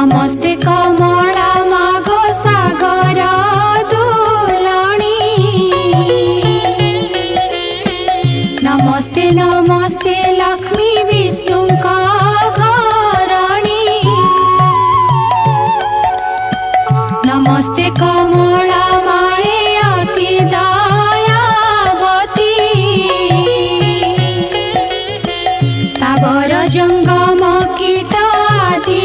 नमस्ते कमला मागो सागर दुलणी नमस्ते नमस्ते लक्ष्मी विष्णु का घरणी नमस्ते कमला माए अति दयावती स्थावर जंगम कीट आदि